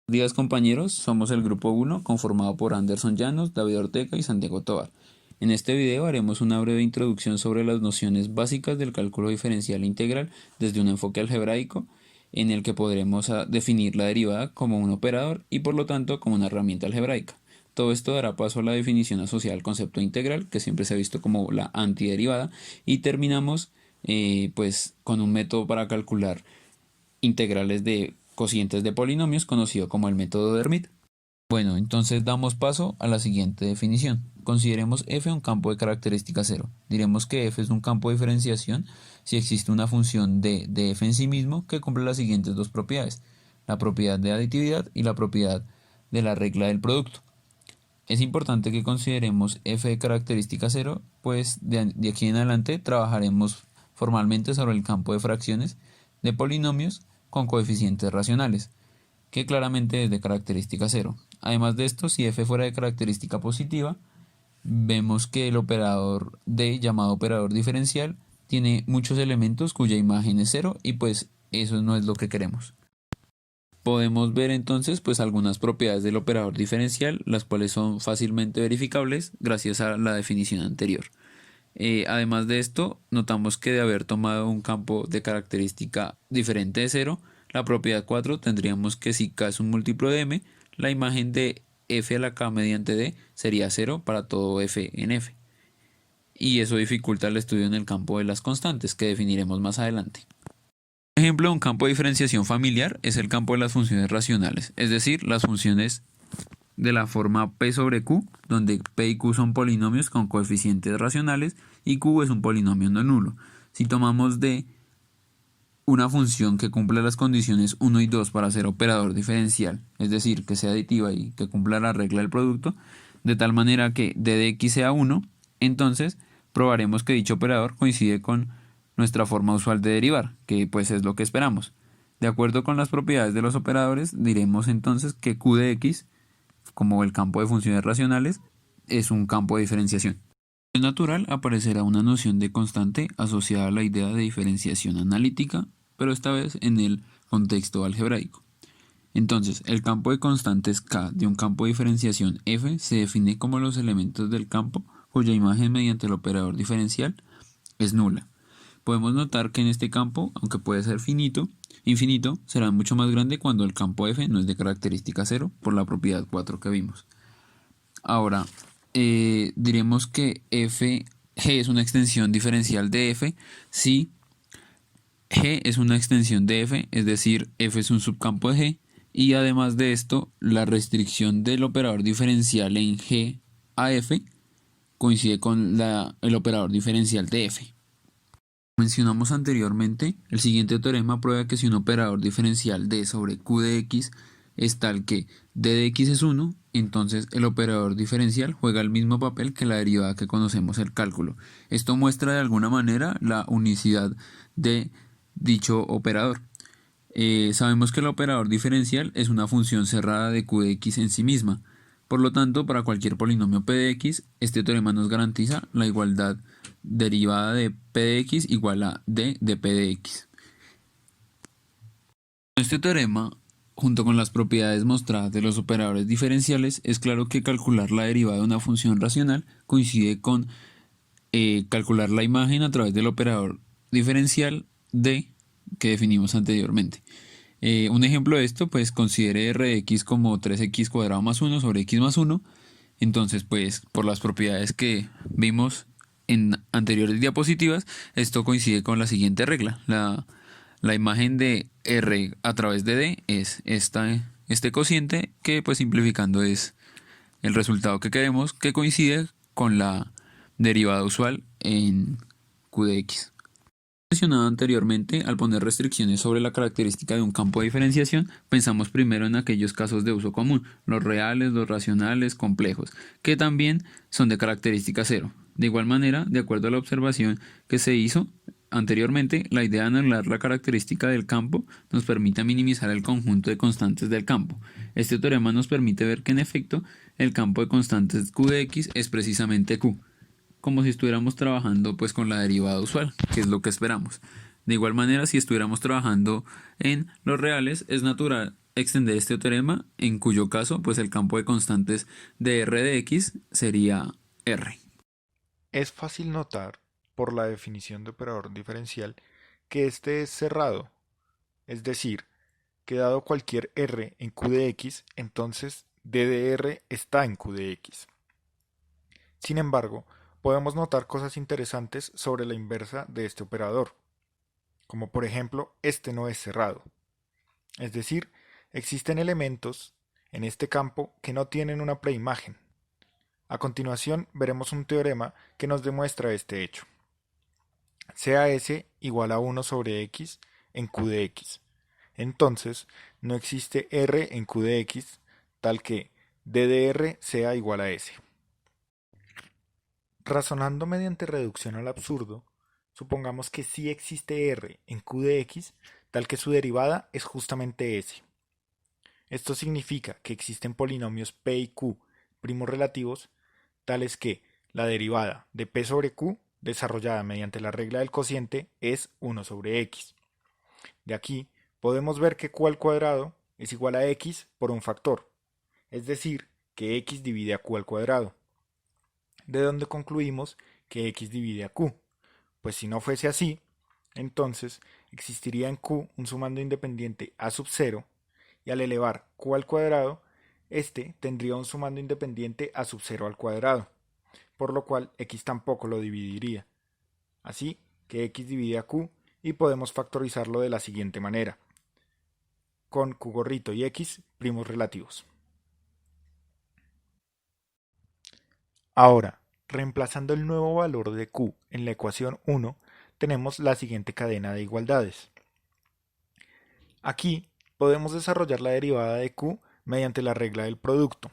Buenos días compañeros, somos el grupo 1 conformado por Anderson Llanos, David Ortega y Santiago Tovar. En este video haremos una breve introducción sobre las nociones básicas del cálculo diferencial e integral desde un enfoque algebraico en el que podremos definir la derivada como un operador y por lo tanto como una herramienta algebraica. Todo esto dará paso a la definición asociada al concepto integral, que siempre se ha visto como la antiderivada, y terminamos pues con un método para calcular integrales de cocientes de polinomios conocido como el método de Hermite. Bueno, entonces damos paso a la siguiente definición. Consideremos f un campo de característica cero. Diremos que f es un campo de diferenciación si existe una función de f en sí mismo que cumple las siguientes dos propiedades: la propiedad de aditividad y la propiedad de la regla del producto. Es importante que consideremos f de característica cero, pues de aquí en adelante trabajaremos formalmente sobre el campo de fracciones de polinomios con coeficientes racionales, que claramente es de característica cero. Además de esto, si f fuera de característica positiva, vemos que el operador d, llamado operador diferencial, tiene muchos elementos cuya imagen es cero y pues eso no es lo que queremos. Podemos ver entonces pues algunas propiedades del operador diferencial, las cuales son fácilmente verificables gracias a la definición anterior. Además de esto, notamos que de haber tomado un campo de característica diferente de 0, la propiedad 4 tendríamos que si k es un múltiplo de m, la imagen de f a la k mediante d sería 0 para todo f en f. Y eso dificulta el estudio en el campo de las constantes, que definiremos más adelante. Por ejemplo, un campo de diferenciación familiar es el campo de las funciones racionales, es decir, las funciones de la forma p sobre q, donde p y q son polinomios con coeficientes racionales y q es un polinomio no nulo. Si tomamos de una función que cumpla las condiciones 1 y 2 para ser operador diferencial, es decir, que sea aditiva y que cumpla la regla del producto, de tal manera que d de x sea 1, entonces probaremos que dicho operador coincide con nuestra forma usual de derivar, que pues es lo que esperamos. De acuerdo con las propiedades de los operadores, diremos entonces que q de x, como el campo de funciones racionales, es un campo de diferenciación. En natural aparecerá una noción de constante asociada a la idea de diferenciación analítica, pero esta vez en el contexto algebraico. Entonces, el campo de constantes K de un campo de diferenciación F se define como los elementos del campo cuya imagen mediante el operador diferencial es nula. Podemos notar que en este campo, aunque puede ser infinito, será mucho más grande cuando el campo F no es de característica 0 por la propiedad 4 que vimos. Ahora, diremos que f g es una extensión diferencial de f si g es una extensión de f, es decir, f es un subcampo de g, y además de esto, la restricción del operador diferencial en g a f coincide con el operador diferencial de f. Mencionamos anteriormente, el siguiente teorema prueba que si un operador diferencial d sobre q de x es tal que d de x es 1, entonces el operador diferencial juega el mismo papel que la derivada que conocemos el cálculo. Esto muestra de alguna manera la unicidad de dicho operador. Sabemos que el operador diferencial es una función cerrada de q de x en sí misma. Por lo tanto, para cualquier polinomio p de x, este teorema nos garantiza la igualdad derivada de p de x igual a d de p de x. Este teorema, junto con las propiedades mostradas de los operadores diferenciales, es claro que calcular la derivada de una función racional coincide con calcular la imagen a través del operador diferencial d que definimos anteriormente. Un ejemplo de esto, pues considere r de x como 3x cuadrado más 1 sobre x más 1. Entonces, pues por las propiedades que vimos en anteriores diapositivas, esto coincide con la siguiente regla. La imagen de r a través de d es este cociente que pues simplificando es el resultado que queremos, que coincide con la derivada usual en q de x. Mencionado anteriormente, al poner restricciones sobre la característica de un campo de diferenciación, pensamos primero en aquellos casos de uso común, los reales, los racionales, complejos, que también son de característica cero. De igual manera, de acuerdo a la observación que se hizo anteriormente, la idea de anular la característica del campo nos permite minimizar el conjunto de constantes del campo. Este teorema nos permite ver que en efecto el campo de constantes q de x es precisamente q, como si estuviéramos trabajando pues con la derivada usual, que es lo que esperamos. De igual manera, si estuviéramos trabajando en los reales, es natural extender este teorema, en cuyo caso, pues el campo de constantes de R de X sería R. Es fácil notar, por la definición de operador diferencial, que este es cerrado, es decir, que dado cualquier R en Q de X, entonces D de R está en Q de X. Sin embargo, podemos notar cosas interesantes sobre la inversa de este operador, como por ejemplo, este no es cerrado. Es decir, existen elementos en este campo que no tienen una preimagen. A continuación veremos un teorema que nos demuestra este hecho. Sea S igual a 1 sobre X en Q de X. Entonces, no existe R en Q de X tal que D de R sea igual a S. Razonando mediante reducción al absurdo, supongamos que sí existe R en Q de X tal que su derivada es justamente S. Esto significa que existen polinomios P y Q primos relativos tales que la derivada de P sobre Q desarrollada mediante la regla del cociente es 1 sobre X. De aquí podemos ver que Q al cuadrado es igual a X por un factor, es decir, que X divide a Q al cuadrado. De donde concluimos que X divide a Q. Pues si no fuese así, entonces existiría en Q un sumando independiente a sub 0 y al elevar Q al cuadrado, este tendría un sumando independiente a sub 0 al cuadrado, por lo cual X tampoco lo dividiría. Así que X divide a Q y podemos factorizarlo de la siguiente manera, con Q gorrito y X primos relativos. Ahora, reemplazando el nuevo valor de Q en la ecuación 1, tenemos la siguiente cadena de igualdades. Aquí podemos desarrollar la derivada de Q mediante la regla del producto.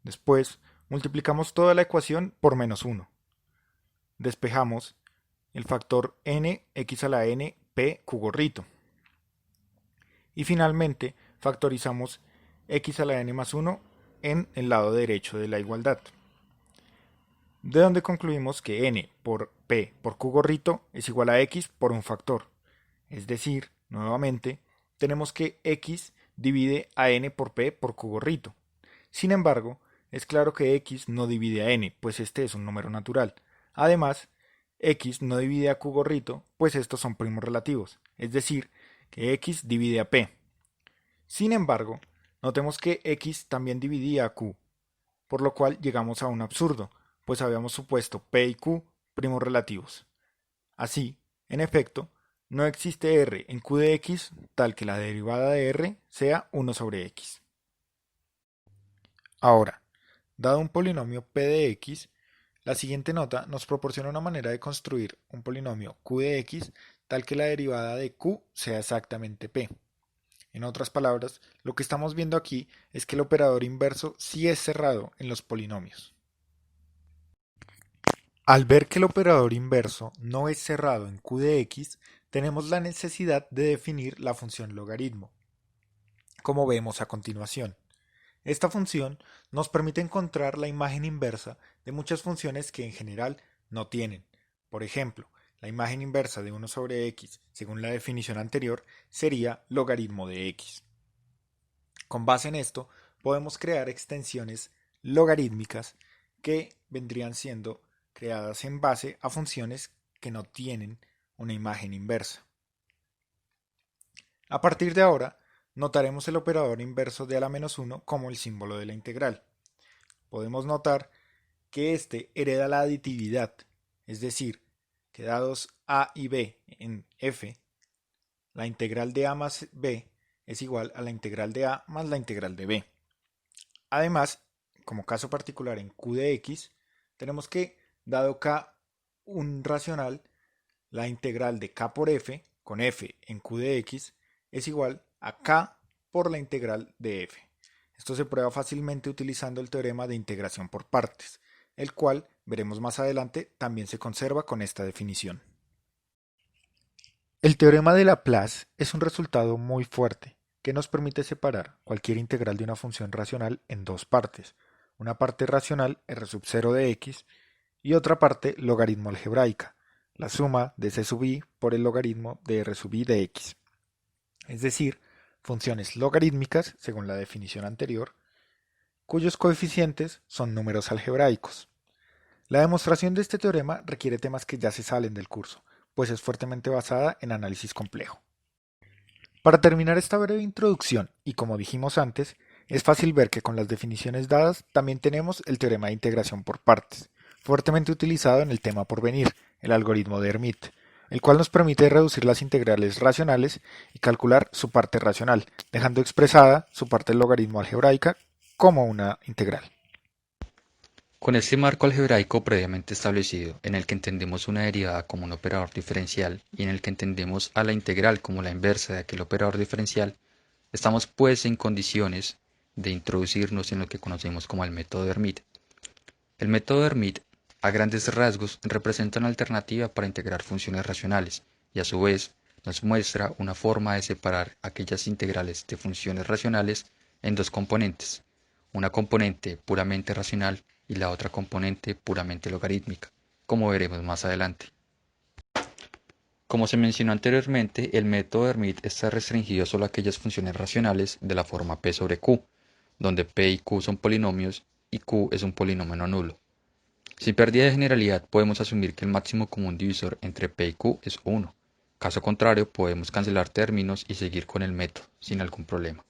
Después, multiplicamos toda la ecuación por menos 1. Despejamos el factor n x a la n p q gorrito. Y finalmente, factorizamos x a la n más 1 en el lado derecho de la igualdad. De donde concluimos que n por p por q gorrito es igual a x por un factor. Es decir, nuevamente, tenemos que x divide a n por p por q gorrito. Sin embargo, es claro que x no divide a n, pues este es un número natural. Además, x no divide a q gorrito, pues estos son primos relativos. Es decir, que x divide a p. Sin embargo, notemos que x también dividía a q, por lo cual llegamos a un absurdo, pues habíamos supuesto p y q primos relativos. Así, en efecto, no existe r en q de x tal que la derivada de r sea 1 sobre x. Ahora, dado un polinomio p de x, la siguiente nota nos proporciona una manera de construir un polinomio q de x tal que la derivada de q sea exactamente p. En otras palabras, lo que estamos viendo aquí es que el operador inverso sí es cerrado en los polinomios. Al ver que el operador inverso no es cerrado en q de x, tenemos la necesidad de definir la función logaritmo, como vemos a continuación. Esta función nos permite encontrar la imagen inversa de muchas funciones que en general no tienen. Por ejemplo, la imagen inversa de 1 sobre x, según la definición anterior, sería logaritmo de x. Con base en esto, podemos crear extensiones logarítmicas que vendrían siendo creadas en base a funciones que no tienen una imagen inversa. A partir de ahora, notaremos el operador inverso de a la menos 1 como el símbolo de la integral. Podemos notar que este hereda la aditividad, es decir, que dados a y b en f, la integral de a más b es igual a la integral de a más la integral de b. Además, como caso particular en q de x, tenemos que, dado k un racional, la integral de k por f, con f en q de x, es igual a k por la integral de f. Esto se prueba fácilmente utilizando el teorema de integración por partes, el cual, veremos más adelante, también se conserva con esta definición. El teorema de Laplace es un resultado muy fuerte que nos permite separar cualquier integral de una función racional en dos partes. Una parte racional r sub 0 de x y otra parte logaritmo algebraica, la suma de c sub i por el logaritmo de r sub i de x. Es decir, funciones logarítmicas, según la definición anterior, cuyos coeficientes son números algebraicos. La demostración de este teorema requiere temas que ya se salen del curso, pues es fuertemente basada en análisis complejo. Para terminar esta breve introducción, y como dijimos antes, es fácil ver que con las definiciones dadas también tenemos el teorema de integración por partes, fuertemente utilizado en el tema por venir, el algoritmo de Hermite, el cual nos permite reducir las integrales racionales y calcular su parte racional, dejando expresada su parte logaritmo algebraica como una integral. Con este marco algebraico previamente establecido, en el que entendemos una derivada como un operador diferencial y en el que entendemos a la integral como la inversa de aquel operador diferencial, estamos pues en condiciones de introducirnos en lo que conocemos como el método de Hermite. El método de Hermite, a grandes rasgos, representa una alternativa para integrar funciones racionales y a su vez nos muestra una forma de separar aquellas integrales de funciones racionales en dos componentes, una componente puramente racional y la otra componente puramente logarítmica, como veremos más adelante. Como se mencionó anteriormente, el método de Hermite está restringido solo a aquellas funciones racionales de la forma p sobre q, donde p y q son polinomios y q es un polinomio no nulo. Sin pérdida de generalidad, podemos asumir que el máximo común divisor entre p y q es 1. Caso contrario, podemos cancelar términos y seguir con el método sin algún problema.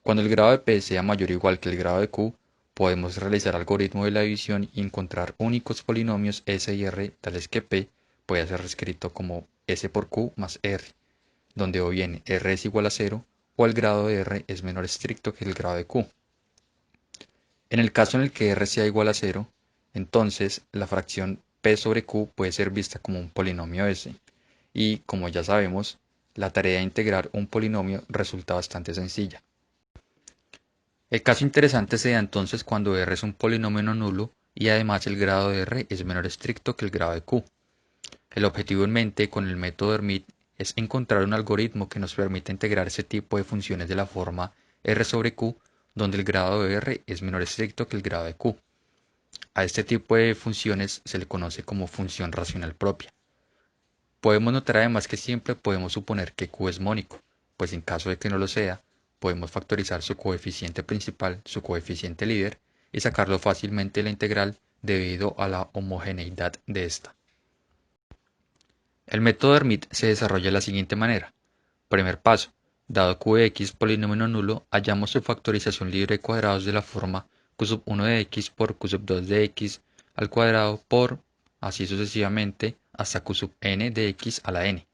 Cuando el grado de p sea mayor o igual que el grado de q, podemos realizar algoritmo de la división y encontrar únicos polinomios s y r tales que p puede ser reescrito como s por q más r, donde o bien r es igual a 0 o el grado de r es menor estricto que el grado de q. En el caso en el que r sea igual a 0, entonces la fracción p sobre q puede ser vista como un polinomio s, y como ya sabemos, la tarea de integrar un polinomio resulta bastante sencilla. El caso interesante se da entonces cuando r es un polinomio no nulo y además el grado de r es menor estricto que el grado de q. El objetivo en mente con el método de Hermite es encontrar un algoritmo que nos permita integrar ese tipo de funciones de la forma r sobre q, donde el grado de r es menor estricto que el grado de q. A este tipo de funciones se le conoce como función racional propia. Podemos notar además que siempre podemos suponer que q es mónico, pues en caso de que no lo sea, podemos factorizar su coeficiente principal, su coeficiente líder, y sacarlo fácilmente de la integral debido a la homogeneidad de esta. El método de Hermite se desarrolla de la siguiente manera. Primer paso. Dado q de x polinomio no nulo, hallamos su factorización libre de cuadrados de la forma q sub 1 de x por q sub 2 de x al cuadrado por, así sucesivamente, hasta q sub n de x a la n.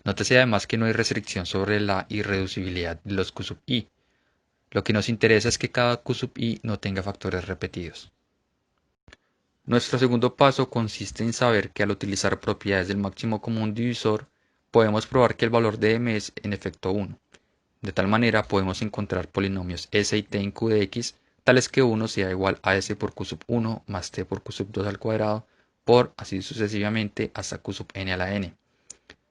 Nótese además que no hay restricción sobre la irreducibilidad de los q sub i. Lo que nos interesa es que cada q sub i no tenga factores repetidos. Nuestro segundo paso consiste en saber que al utilizar propiedades del máximo común divisor, podemos probar que el valor de m es en efecto 1. De tal manera podemos encontrar polinomios s y t en q de x, tales que 1 sea igual a s por q sub 1 más t por q sub 2 al cuadrado, por así sucesivamente hasta q sub n a la n.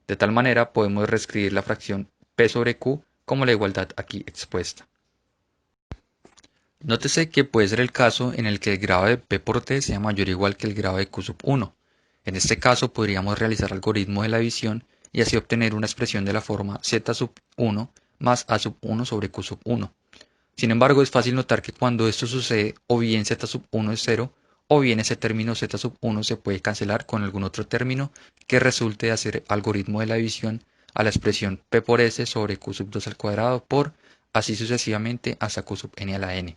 De tal manera podemos reescribir la fracción p sobre q como la igualdad aquí expuesta. Nótese que puede ser el caso en el que el grado de p por t sea mayor o igual que el grado de q sub 1. En este caso podríamos realizar algoritmo de la división y así obtener una expresión de la forma z sub 1 más a sub 1 sobre q sub 1. Sin embargo, es fácil notar que cuando esto sucede, o bien z sub 1 es 0, o bien ese término z sub 1 se puede cancelar con algún otro término que resulte de hacer algoritmo de la división a la expresión p por s sobre q sub 2 al cuadrado por, así sucesivamente hasta q sub n a la n.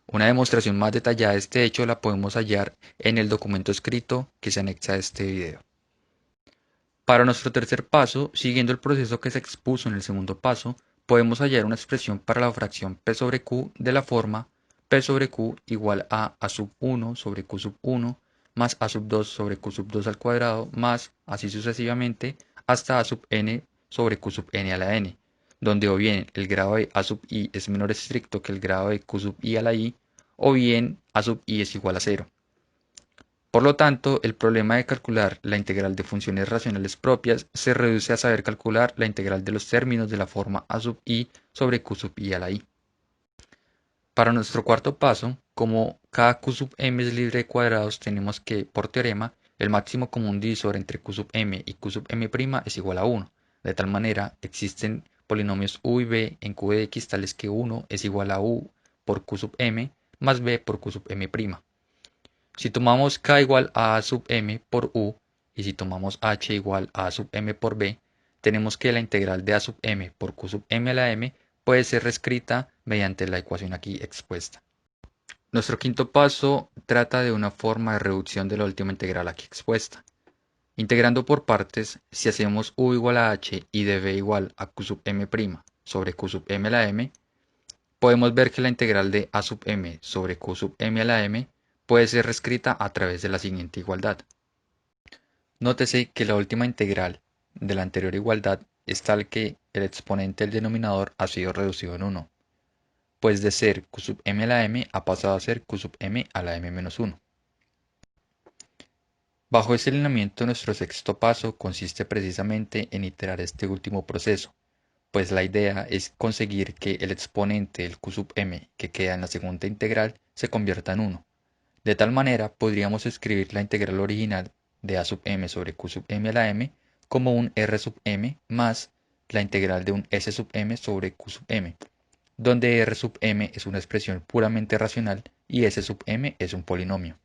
Una demostración más detallada de este hecho la podemos hallar en el documento escrito que se anexa a este video. Para nuestro tercer paso, siguiendo el proceso que se expuso en el segundo paso, podemos hallar una expresión para la fracción p sobre q de la forma p sobre q igual a sub 1 sobre q sub 1 más a sub 2 sobre q sub 2 al cuadrado más, así sucesivamente, hasta a sub n sobre q sub n a la n, donde o bien el grado de a sub i es menor estricto que el grado de q sub i a la i, o bien a sub i es igual a 0. Por lo tanto, el problema de calcular la integral de funciones racionales propias se reduce a saber calcular la integral de los términos de la forma a sub i sobre q sub i a la i. Para nuestro cuarto paso, como cada q sub m es libre de cuadrados, tenemos que, por teorema, el máximo común divisor entre q sub m y q sub m' es igual a 1. De tal manera, existen polinomios u y b en q de x tales que 1 es igual a u por q sub m más b por q sub m'. Si tomamos k igual a sub m por u y si tomamos h igual a sub m por b, tenemos que la integral de a sub m por q sub m a la m puede ser reescrita mediante la ecuación aquí expuesta. Nuestro quinto paso trata de una forma de reducción de la última integral aquí expuesta. Integrando por partes, si hacemos u igual a h y db igual a q sub m' sobre q sub m a la m, podemos ver que la integral de a sub m sobre q sub m a la m puede ser reescrita a través de la siguiente igualdad. Nótese que la última integral de la anterior igualdad es tal que el exponente del denominador ha sido reducido en 1, pues de ser q sub m a la m ha pasado a ser q sub m a la m menos 1. Bajo este lineamiento, nuestro sexto paso consiste precisamente en iterar este último proceso, pues la idea es conseguir que el exponente del q sub m que queda en la segunda integral se convierta en 1. De tal manera, podríamos escribir la integral original de a sub m sobre q sub m a la m como un r sub m más la integral de un s sub m sobre q sub m, donde r sub m es una expresión puramente racional y s sub m es un polinomio.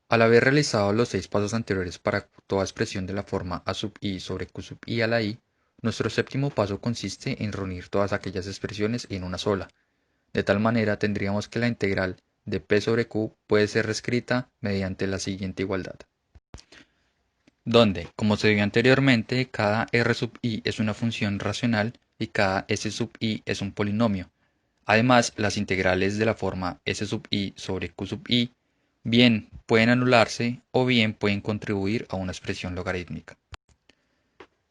Al haber realizado los 6 pasos anteriores para toda expresión de la forma a sub i sobre q sub i a la i, nuestro séptimo paso consiste en reunir todas aquellas expresiones en una sola. De tal manera tendríamos que la integral de p sobre q puede ser reescrita mediante la siguiente igualdad, donde, como se vio anteriormente, cada r sub i es una función racional y cada s sub i es un polinomio. Además, las integrales de la forma s sub i sobre q sub i bien pueden anularse o bien pueden contribuir a una expresión logarítmica.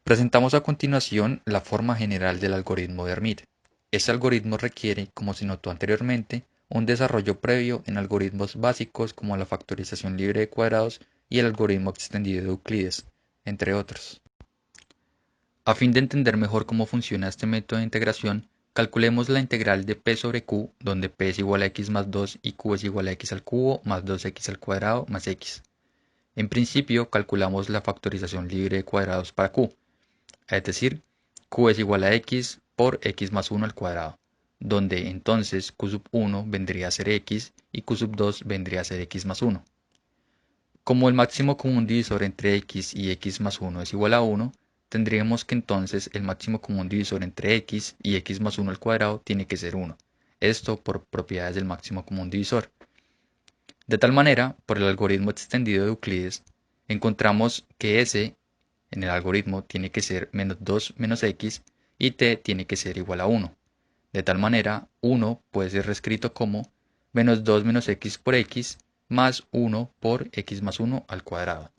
Presentamos a continuación la forma general del algoritmo de Hermite. Este algoritmo requiere, como se notó anteriormente, un desarrollo previo en algoritmos básicos como la factorización libre de cuadrados y el algoritmo extendido de Euclides, entre otros. A fin de entender mejor cómo funciona este método de integración, calculemos la integral de p sobre q, donde p es igual a x más 2 y q es igual a x al cubo más 2x al cuadrado más x. En principio, calculamos la factorización libre de cuadrados para q, es decir, q es igual a x por x más 1 al cuadrado, donde entonces q sub 1 vendría a ser x y q sub 2 vendría a ser x más 1. Como el máximo común divisor entre x y x más 1 es igual a 1, tendríamos que entonces el máximo común divisor entre x y x más 1 al cuadrado tiene que ser 1. Esto por propiedades del máximo común divisor. De tal manera, por el algoritmo extendido de Euclides, encontramos que S en el algoritmo tiene que ser menos 2 menos x y t tiene que ser igual a 1. De tal manera, 1 puede ser reescrito como menos 2 menos x por x más 1 por x más 1 al cuadrado.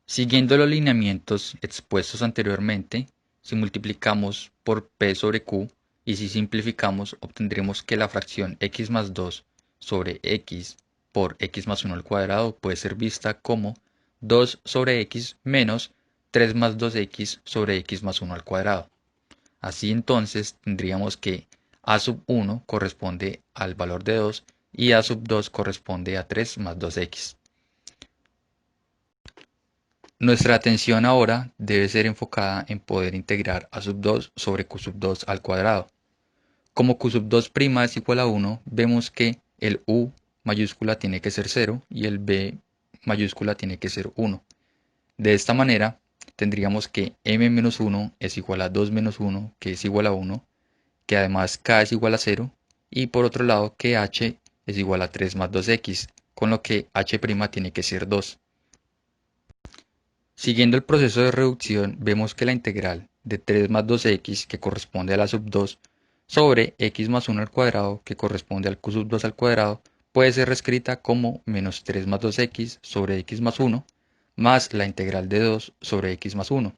Siguiendo los lineamientos expuestos anteriormente, si multiplicamos por p sobre q y si simplificamos, obtendremos que la fracción x más 2 sobre x por x más 1 al cuadrado puede ser vista como 2 sobre x menos 3 más 2x sobre x más 1 al cuadrado. Así entonces tendríamos que a sub 1 corresponde al valor de 2 y a sub 2 corresponde a 3 más 2x. Nuestra atención ahora debe ser enfocada en poder integrar a sub 2 sobre q sub 2 al cuadrado. Como q sub 2' es igual a 1, vemos que el u mayúscula tiene que ser 0 y el b mayúscula tiene que ser 1. De esta manera, tendríamos que m-1 es igual a 2 menos 1, que es igual a 1, que además k es igual a 0, y por otro lado que h es igual a 3 más 2x, con lo que h' tiene que ser 2. Siguiendo el proceso de reducción, vemos que la integral de 3 más 2x, que corresponde a la sub 2, sobre x más 1 al cuadrado, que corresponde al q sub 2 al cuadrado, puede ser reescrita como menos 3 más 2x sobre x más 1, más la integral de 2 sobre x más 1.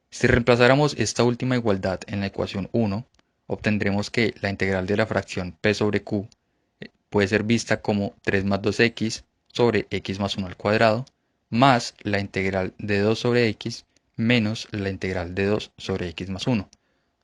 Si reemplazáramos esta última igualdad en la ecuación 1, obtendremos que la integral de la fracción p sobre q puede ser vista como 3 más 2x sobre x más 1 al cuadrado, más la integral de 2 sobre x menos la integral de 2 sobre x más 1,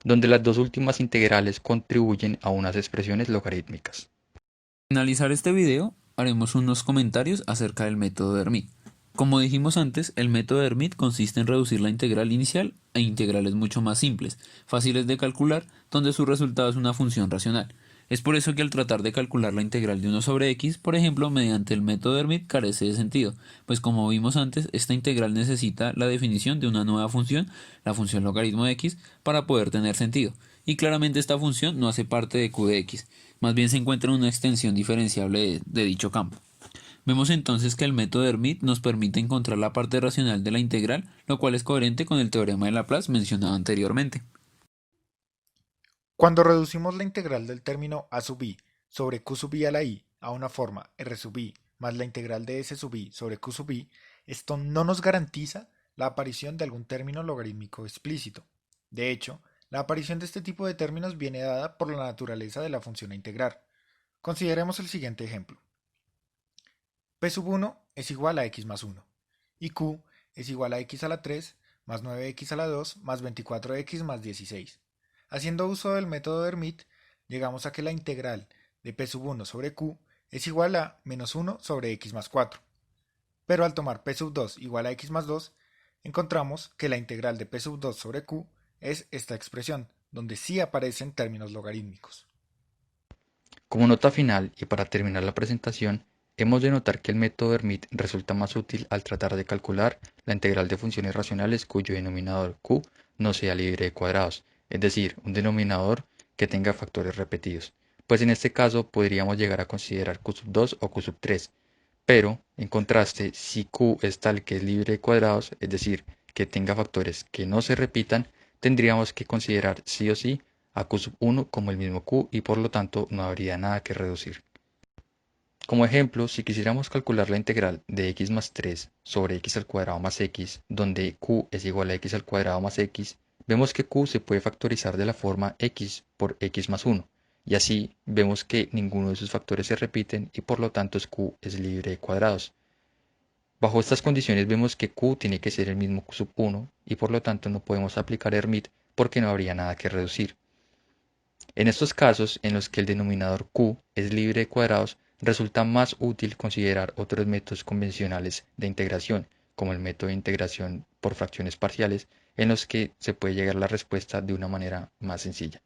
donde las dos últimas integrales contribuyen a unas expresiones logarítmicas. Al finalizar este video, haremos unos comentarios acerca del método de Hermite. Como dijimos antes, el método de Hermite consiste en reducir la integral inicial a integrales mucho más simples, fáciles de calcular, donde su resultado es una función racional. Es por eso que al tratar de calcular la integral de 1 sobre x, por ejemplo, mediante el método de Hermite carece de sentido, pues como vimos antes, esta integral necesita la definición de una nueva función, la función logaritmo de x, para poder tener sentido. Y claramente esta función no hace parte de q de x, más bien se encuentra en una extensión diferenciable de dicho campo. Vemos entonces que el método de Hermite nos permite encontrar la parte racional de la integral, lo cual es coherente con el teorema de Laplace mencionado anteriormente. Cuando reducimos la integral del término a sub i sobre q sub i a la i a una forma r sub i más la integral de s sub i sobre q sub i, esto no nos garantiza la aparición de algún término logarítmico explícito. De hecho, la aparición de este tipo de términos viene dada por la naturaleza de la función a integrar. Consideremos el siguiente ejemplo. P sub 1 es igual a x más 1 y q es igual a x a la 3 más 9x a la 2 más 24x más 16. Haciendo uso del método de Hermite, llegamos a que la integral de p sub 1 sobre q es igual a menos 1 sobre x más 4. Pero al tomar p sub 2 igual a x más 2, encontramos que la integral de p sub 2 sobre q es esta expresión, donde sí aparecen términos logarítmicos. Como nota final y para terminar la presentación, hemos de notar que el método de Hermite resulta más útil al tratar de calcular la integral de funciones racionales cuyo denominador q no sea libre de cuadrados, es decir, un denominador que tenga factores repetidos, pues en este caso podríamos llegar a considerar q sub 2 o q sub 3, pero, en contraste, si q es tal que es libre de cuadrados, es decir, que tenga factores que no se repitan, tendríamos que considerar sí o sí a q sub 1 como el mismo q y por lo tanto no habría nada que reducir. Como ejemplo, si quisiéramos calcular la integral de x más 3 sobre x al cuadrado más x, donde q es igual a x al cuadrado más x, vemos que q se puede factorizar de la forma x por x más 1, y así vemos que ninguno de sus factores se repiten y por lo tanto q es libre de cuadrados. Bajo estas condiciones vemos que q tiene que ser el mismo q sub 1 y por lo tanto no podemos aplicar Hermite porque no habría nada que reducir. En estos casos, en los que el denominador q es libre de cuadrados, resulta más útil considerar otros métodos convencionales de integración, como el método de integración por fracciones parciales, en los que se puede llegar a la respuesta de una manera más sencilla.